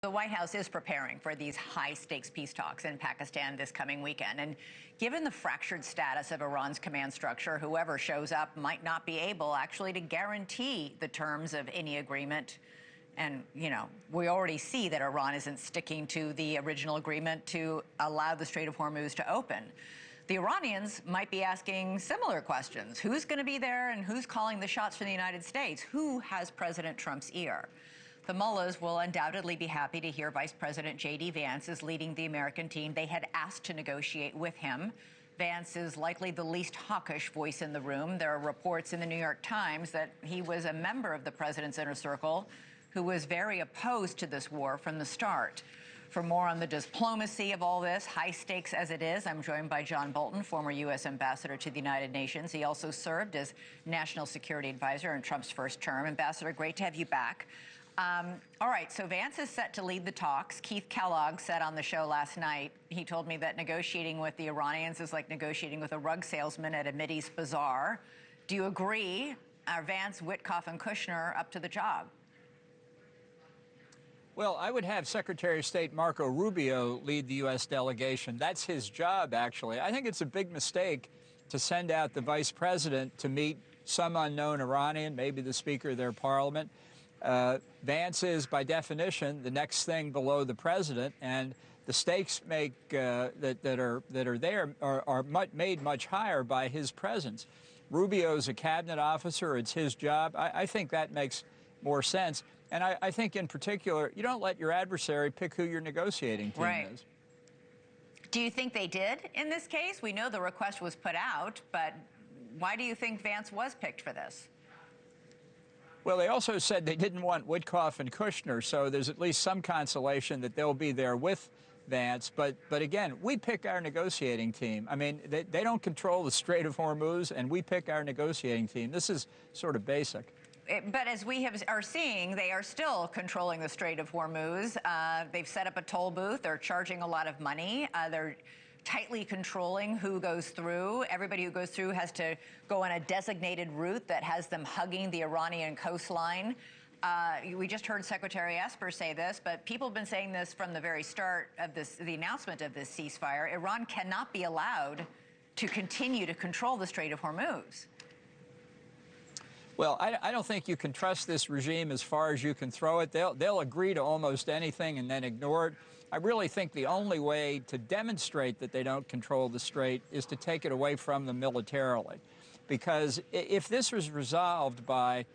The White House is preparing for these high-stakes peace talks in Pakistan this coming weekend. And given the fractured status of Iran's command structure, whoever shows up might not be able actually to guarantee the terms of any agreement. And, you know, we already see that Iran isn't sticking to the original agreement to allow the Strait of Hormuz to open. The Iranians might be asking similar questions. Who's going to be there and who's calling the shots for the United States? Who has President Trump's ear? The mullahs will undoubtedly be happy to hear Vice President J.D. Vance is leading the American team. They had asked to negotiate with him. Vance is likely the least hawkish voice in the room. There are reports in the New York Times that he was a member of the president's inner circle who was very opposed to this war from the start. For more on the diplomacy of all this, high stakes as it is, I'm joined by John Bolton, former U.S. ambassador to the United Nations. He also served as National Security Advisor in Trump's first term. Ambassador, great to have you back. All right, so Vance is set to lead the talks. Keith Kellogg said on the show last night, he told me that negotiating with the Iranians is like negotiating with a rug salesman at a Mideast bazaar. Do you agree? Are Vance, Witkoff, and Kushner up to the job? Well, I would have Secretary of State Marco Rubio lead the U.S. delegation. That's his job, actually. I think it's a big mistake to send out the vice president to meet some unknown Iranian, maybe the Speaker of their parliament. Vance is, by definition, the next thing below the president, and the stakes make that are there are made much higher by his presence. Rubio's a cabinet officer; it's his job. I think that makes more sense, and I think, in particular, you don't let your adversary pick who your negotiating team is. Do you think they did in this case? We know the request was put out, but why do you think Vance was picked for this? Well, they also said they didn't want Witkoff and Kushner, so there's at least some consolation that they'll be there with Vance. But again, we pick our negotiating team. I mean, they don't control the Strait of Hormuz, and we pick our negotiating team. This is sort of basic. But as we are seeing, they are still controlling the Strait of Hormuz. They've set up a toll booth. They're charging a lot of money. They're tightly controlling who goes through. Everybody who goes through has to go on a designated route that has them hugging the Iranian coastline. We just heard Secretary Esper say this, but people have been saying this from the very start of the announcement of this ceasefire. Iran cannot be allowed to continue to control the Strait of Hormuz. Well, I don't think you can trust this regime as far as you can throw it. They'll agree to almost anything and then ignore it. I really think the only way to demonstrate that they don't control the strait is to take it away from them militarily. Because if this was resolved by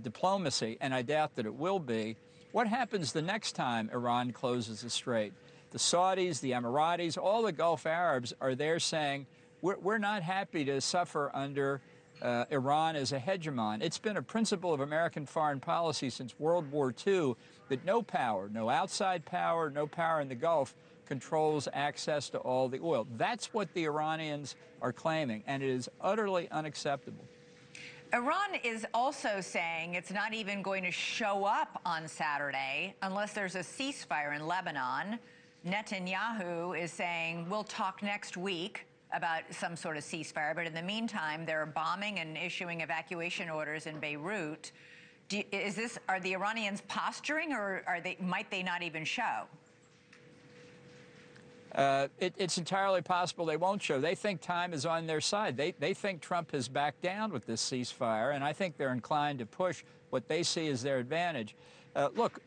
diplomacy, and I doubt that it will be, what happens the next time Iran closes the strait? The Saudis, the Emiratis, all the Gulf Arabs are there saying, we're not happy to suffer under Iran as a hegemon. It's been a principle of American foreign policy since World War II that no power, no outside power, no power in the Gulf controls access to all the oil. That's what the Iranians are claiming, and it is utterly unacceptable. Iran is also saying it's not even going to show up on Saturday unless there's a ceasefire in Lebanon. Netanyahu is saying we'll talk next week about some sort of ceasefire, but in the meantime, they're bombing and issuing evacuation orders in Beirut. Are the Iranians posturing, or might they not even show? It's entirely possible they won't show. They think time is on their side. They think Trump has backed down with this ceasefire, and I think they're inclined to push what they see as their advantage. Look,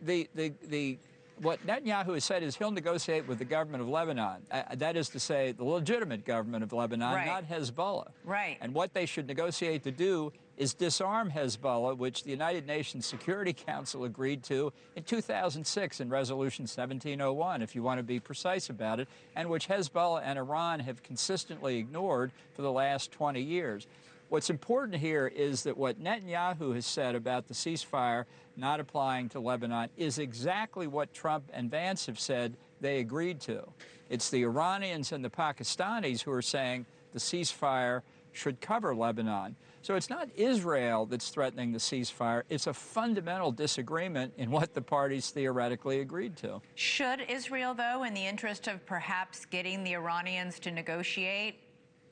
what Netanyahu has said is he'll negotiate with the government of Lebanon. That is to say, the legitimate government of Lebanon, not Hezbollah. Right. And what they should negotiate to do is disarm Hezbollah, which the United Nations Security Council agreed to in 2006 in Resolution 1701, if you want to be precise about it, and which Hezbollah and Iran have consistently ignored for the last 20 years. What's important here is that what Netanyahu has said about the ceasefire not applying to Lebanon is exactly what Trump and Vance have said they agreed to. It's the Iranians and the Pakistanis who are saying the ceasefire should cover Lebanon. So it's not Israel that's threatening the ceasefire. It's a fundamental disagreement in what the parties theoretically agreed to. Should Israel, though, in the interest of perhaps getting the Iranians to negotiate,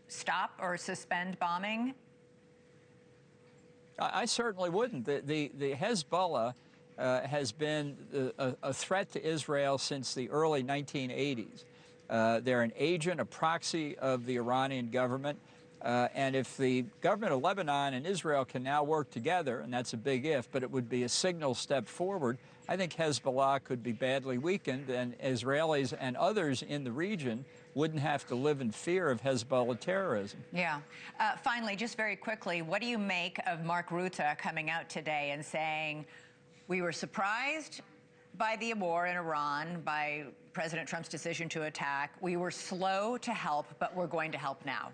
stop or suspend bombing? I certainly wouldn't. The Hezbollah has been a threat to Israel since the early 1980s. They're an agent, a proxy of the Iranian government. And if the government of Lebanon and Israel can now work together, and that's a big if, but it would be a signal step forward, I think Hezbollah could be badly weakened, and Israelis and others in the region wouldn't have to live in fear of Hezbollah terrorism. Yeah. Finally, just very quickly, what do you make of Mark Rutte coming out today and saying, we were surprised by the war in Iran, by President Trump's decision to attack. We were slow to help, but we're going to help now.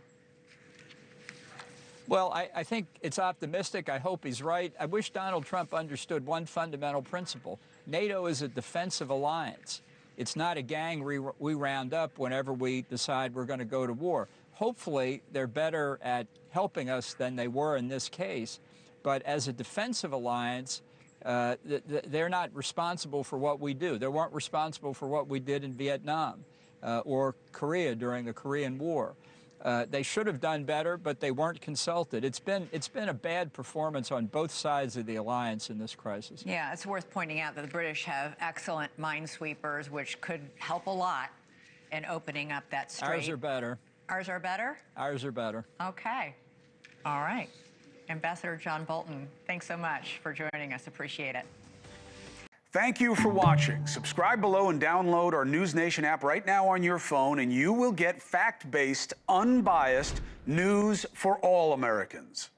Well, I think it's optimistic. I hope he's right. I wish Donald Trump understood one fundamental principle. NATO is a defensive alliance. It's not a gang we round up whenever we decide we're going to go to war. Hopefully, they're better at helping us than they were in this case. But as a defensive alliance, they're not responsible for what we do. They weren't responsible for what we did in Vietnam or Korea during the Korean War. They should have done better, but they weren't consulted. It's been a bad performance on both sides of the alliance in this crisis. Yeah, it's worth pointing out that the British have excellent minesweepers, which could help a lot in opening up that strait. Ours are better. Ours are better? Ours are better. Okay. All right. Ambassador John Bolton, thanks so much for joining us. Appreciate it. Thank you for watching. Subscribe below and download our NewsNation app right now on your phone, and you will get fact-based, unbiased news for all Americans.